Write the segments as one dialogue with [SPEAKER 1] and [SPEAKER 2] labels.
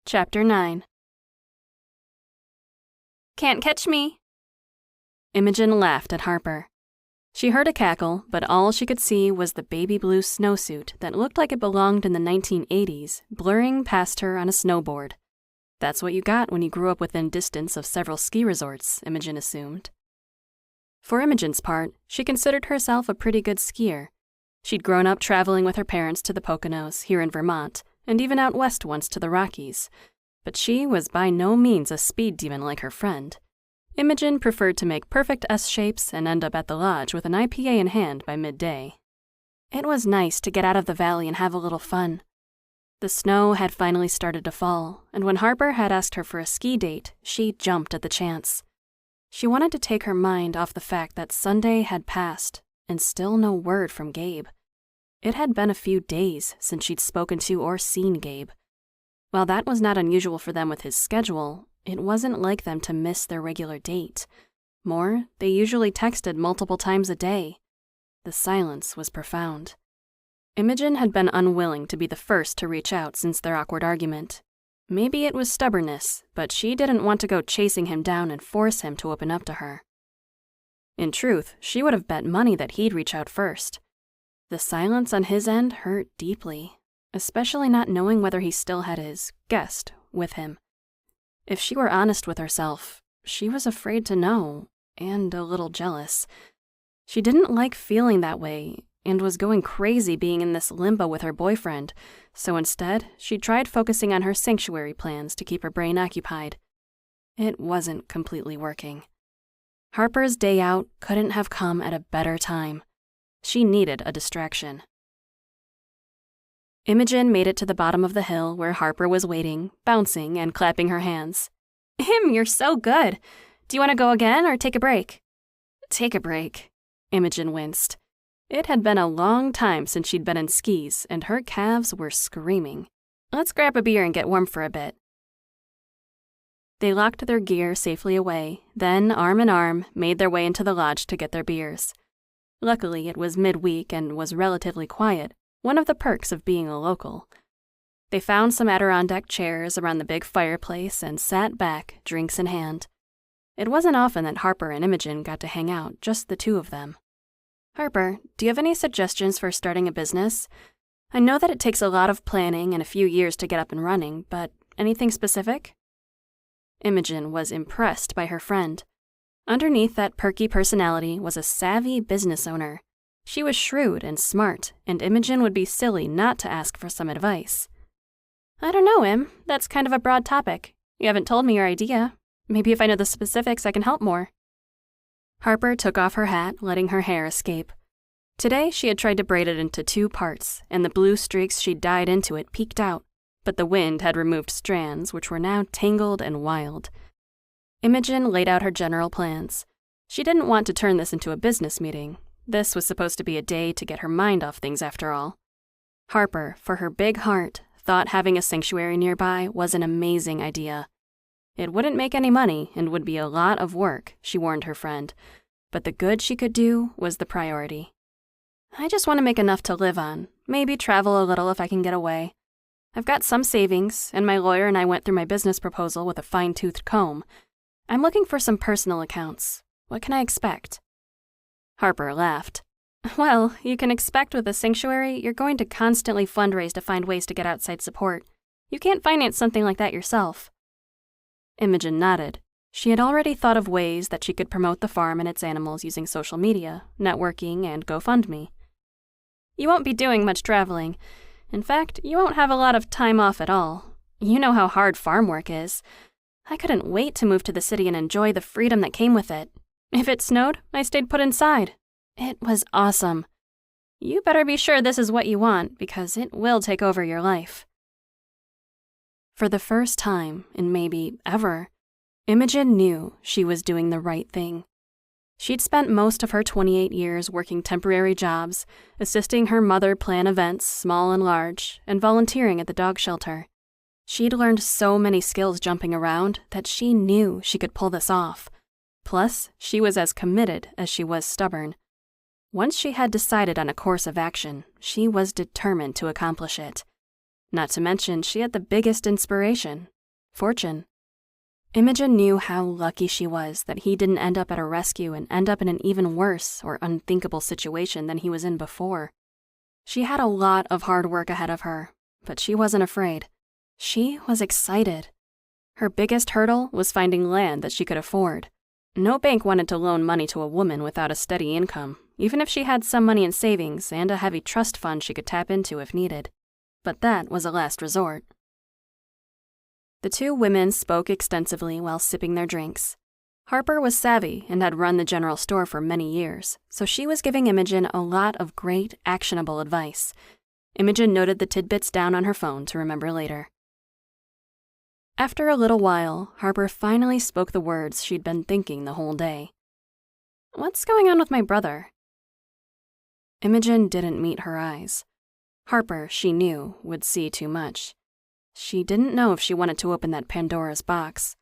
[SPEAKER 1] Chapter 9. Can't catch me. Imogen laughed at Harper. She heard a cackle, but all she could see was the baby blue snowsuit that looked like it belonged in the 1980s, blurring past her on a snowboard. That's what you got when you grew up within distance of several ski resorts, Imogen assumed. For Imogen's part, she considered herself a pretty good skier. She'd grown up traveling with her parents to the Poconos here in Vermont, and even out west once to the Rockies. But she was by no means a speed demon like her friend. Imogen preferred to make perfect S-shapes and end up at the lodge with an IPA in hand by midday. It was nice to get out of the valley and have a little fun. The snow had finally started to fall, and when Harper had asked her for a ski date, she jumped at the chance. She wanted to take her mind off the fact that Sunday had passed, and still no word from Gabe. It had been a few days since she'd spoken to or seen Gabe. While that was not unusual for them with his schedule, it wasn't like them to miss their regular date. More, they usually texted multiple times a day. The silence was profound. Imogen had been unwilling to be the first to reach out since their awkward argument. Maybe it was stubbornness, but she didn't want to go chasing him down and force him to open up to her. In truth, she would have bet money that he'd reach out first. The silence on his end hurt deeply, especially not knowing whether he still had his guest with him. If she were honest with herself, she was afraid to know, and a little jealous. She didn't like feeling that way, and was going crazy being in this limbo with her boyfriend, so instead, she tried focusing on her sanctuary plans to keep her brain occupied. It wasn't completely working. Harper's day out couldn't have come at a better time. She needed a distraction. Imogen made it to the bottom of the hill where Harper was waiting, bouncing and clapping her hands. You're so good. Do you want to go again or take a break? Take a break. Imogen winced. It had been a long time since she'd been in skis, and her calves were screaming. Let's grab a beer and get warm for a bit. They locked their gear safely away, then, arm in arm, made their way into the lodge to get their beers. Luckily, it was midweek and was relatively quiet, one of the perks of being a local. They found some Adirondack chairs around the big fireplace and sat back, drinks in hand. It wasn't often that Harper and Imogen got to hang out, just the two of them. Harper, do you have any suggestions for starting a business? I know that it takes a lot of planning and a few years to get up and running, but anything specific? Imogen was impressed by her friend. Underneath that perky personality was a savvy business owner. She was shrewd and smart, and Imogen would be silly not to ask for some advice. I don't know, Im. That's kind of a broad topic. You haven't told me your idea. Maybe if I know the specifics, I can help more. Harper took off her hat, letting her hair escape. Today, she had tried to braid it into 2 parts, and the blue streaks she'd dyed into it peeked out, but the wind had removed strands, which were now tangled and wild. Imogen laid out her general plans. She didn't want to turn this into a business meeting. This was supposed to be a day to get her mind off things after all. Harper, for her big heart, thought having a sanctuary nearby was an amazing idea. It wouldn't make any money and would be a lot of work, she warned her friend, but the good she could do was the priority. I just want to make enough to live on, maybe travel a little if I can get away. I've got some savings, and my lawyer and I went through my business proposal with a fine-toothed comb. I'm looking for some personal accounts. What can I expect? Harper laughed. Well, you can expect with a sanctuary, you're going to constantly fundraise to find ways to get outside support. You can't finance something like that yourself. Imogen nodded. She had already thought of ways that she could promote the farm and its animals using social media, networking, and GoFundMe. You won't be doing much traveling. In fact, you won't have a lot of time off at all. You know how hard farm work is. I couldn't wait to move to the city and enjoy the freedom that came with it. If it snowed, I stayed put inside. It was awesome. You better be sure this is what you want, because it will take over your life. For the first time, and maybe ever, Imogen knew she was doing the right thing. She'd spent most of her 28 years working temporary jobs, assisting her mother plan events, small and large, and volunteering at the dog shelter. She'd learned so many skills jumping around that she knew she could pull this off. Plus, she was as committed as she was stubborn. Once she had decided on a course of action, she was determined to accomplish it. Not to mention, she had the biggest inspiration, fortune. Imogen knew how lucky she was that he didn't end up at a rescue and end up in an even worse or unthinkable situation than he was in before. She had a lot of hard work ahead of her, but she wasn't afraid. She was excited. Her biggest hurdle was finding land that she could afford. No bank wanted to loan money to a woman without a steady income, even if she had some money in savings and a heavy trust fund she could tap into if needed. But that was a last resort. The two women spoke extensively while sipping their drinks. Harper was savvy and had run the general store for many years, so she was giving Imogen a lot of great, actionable advice. Imogen noted the tidbits down on her phone to remember later. After a little while, Harper finally spoke the words she'd been thinking the whole day. "What's going on with my brother?" Imogen didn't meet her eyes. Harper, she knew, would see too much. She didn't know if she wanted to open that Pandora's box.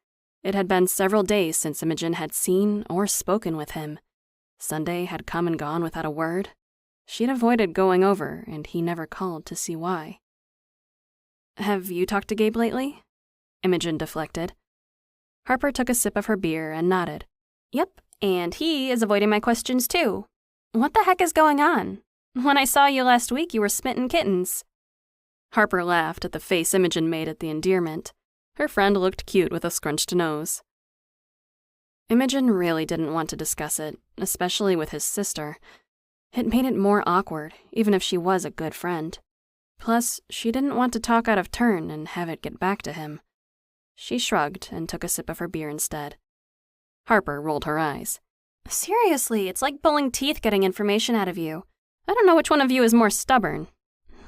[SPEAKER 1] It had been several days since Imogen had seen or spoken with him. Sunday had come and gone without a word. She'd avoided going over, and he never called to see why. "Have you talked to Gabe lately?" Imogen deflected. Harper took a sip of her beer and nodded. "Yep, and he is avoiding my questions too. What the heck is going on? When I saw you last week, you were smitten kittens." Harper laughed at the face Imogen made at the endearment. Her friend looked cute with a scrunched nose. Imogen really didn't want to discuss it, especially with his sister. It made it more awkward, even if she was a good friend. Plus, she didn't want to talk out of turn and have it get back to him. She shrugged and took a sip of her beer instead. Harper rolled her eyes. "Seriously, it's like pulling teeth getting information out of you. I don't know which one of you is more stubborn.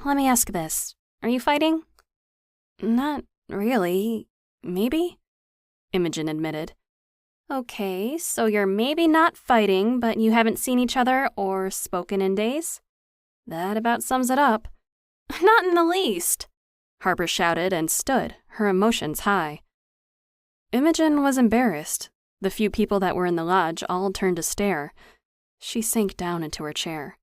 [SPEAKER 1] Let me ask this. Are you fighting?" "Not really. Maybe," Imogen admitted. "Okay, so you're maybe not fighting, but you haven't seen each other or spoken in days? That about sums it up." "Not in the least," Harper shouted and stood, her emotions high. Imogen was embarrassed. The few people that were in the lodge all turned to stare. She sank down into her chair.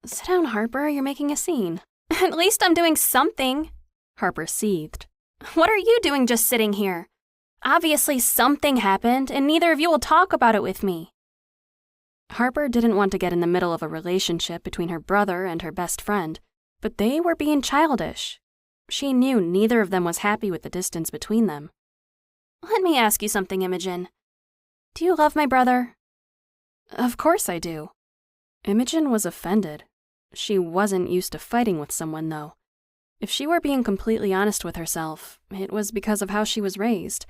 [SPEAKER 1] "Sit down, Harper, you're making a scene." "At least I'm doing something," Harper seethed. "What are you doing just sitting here? Obviously something happened, and neither of you will talk about it with me." Harper didn't want to get in the middle of a relationship between her brother and her best friend, but they were being childish. She knew neither of them was happy with the distance between them. "Let me ask you something, Imogen. Do you love my brother?" "Of course I do." Imogen was offended. She wasn't used to fighting with someone, though. If she were being completely honest with herself, it was because of how she was raised.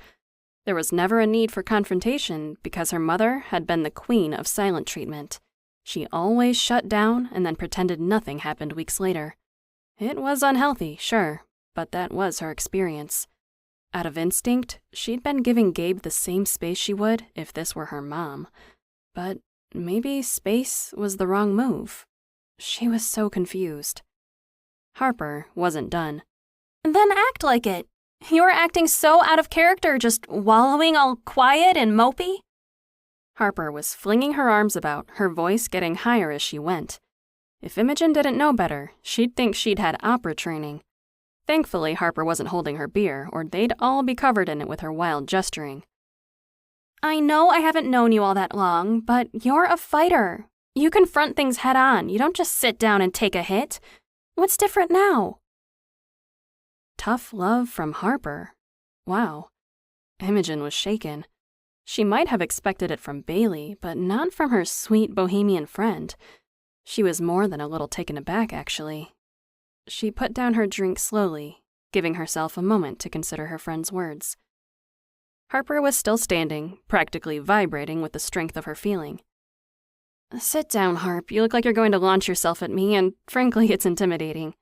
[SPEAKER 1] There was never a need for confrontation because her mother had been the queen of silent treatment. She always shut down and then pretended nothing happened weeks later. It was unhealthy, sure, but that was her experience. Out of instinct, she'd been giving Gabe the same space she would if this were her mom. But maybe space was the wrong move. She was so confused. Harper wasn't done. "Then act like it. You're acting so out of character, just wallowing all quiet and mopey." Harper was flinging her arms about, her voice getting higher as she went. If Imogen didn't know better, she'd think she'd had opera training. Thankfully, Harper wasn't holding her beer, or they'd all be covered in it with her wild gesturing. "I know I haven't known you all that long, but you're a fighter. You confront things head on. You don't just sit down and take a hit. What's different now?" Tough love from Harper. Wow. Imogen was shaken. She might have expected it from Bailey, but not from her sweet bohemian friend. She was more than a little taken aback, actually. She put down her drink slowly, giving herself a moment to consider her friend's words. Harper was still standing, practically vibrating with the strength of her feeling. "Sit down, Harp. You look like you're going to launch yourself at me, and frankly, it's intimidating."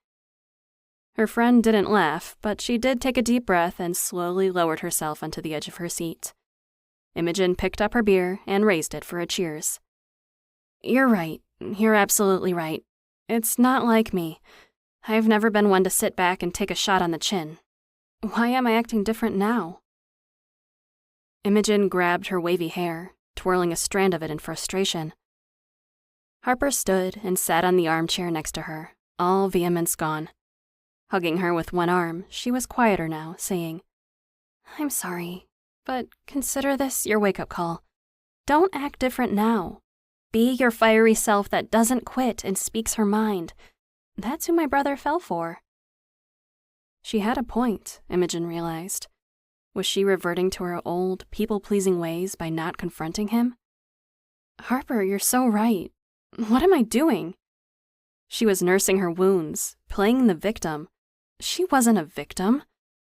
[SPEAKER 1] Her friend didn't laugh, but she did take a deep breath and slowly lowered herself onto the edge of her seat. Imogen picked up her beer and raised it for a cheers. "You're right. You're absolutely right. It's not like me. I've never been one to sit back and take a shot on the chin. Why am I acting different now?" Imogen grabbed her wavy hair, twirling a strand of it in frustration. Harper stood and sat on the armchair next to her, all vehemence gone. Hugging her with one arm, she was quieter now, saying, I'm sorry, but consider this your wake-up call. Don't act different now. Be your fiery self that doesn't quit and speaks her mind. That's who my brother fell for. She had a point, Imogen realized. Was she reverting to her old, people-pleasing ways by not confronting him? Harper, you're so right. What am I doing? She was nursing her wounds, playing the victim. She wasn't a victim.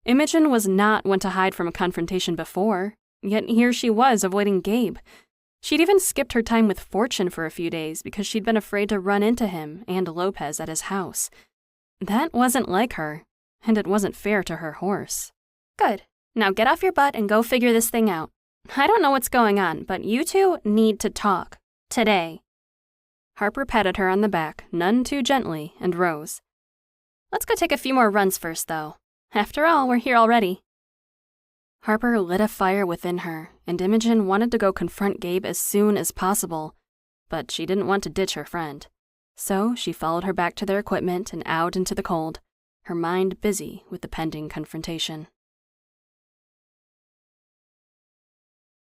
[SPEAKER 1] Imogen was not one to hide from a confrontation before, yet here she was avoiding Gabe. She'd even skipped her time with Fortune for a few days because she'd been afraid to run into him and Lopez at his house. That wasn't like her, and it wasn't fair to her horse. Good. Now get off your butt and go figure this thing out. I don't know what's going on, but you two need to talk. Today. Harper patted her on the back, none too gently, and rose. Let's go take a few more runs first, though. After all, we're here already. Harper lit a fire within her, and Imogen wanted to go confront Gabe as soon as possible, but she didn't want to ditch her friend. So she followed her back to their equipment and out into the cold, her mind busy with the pending confrontation.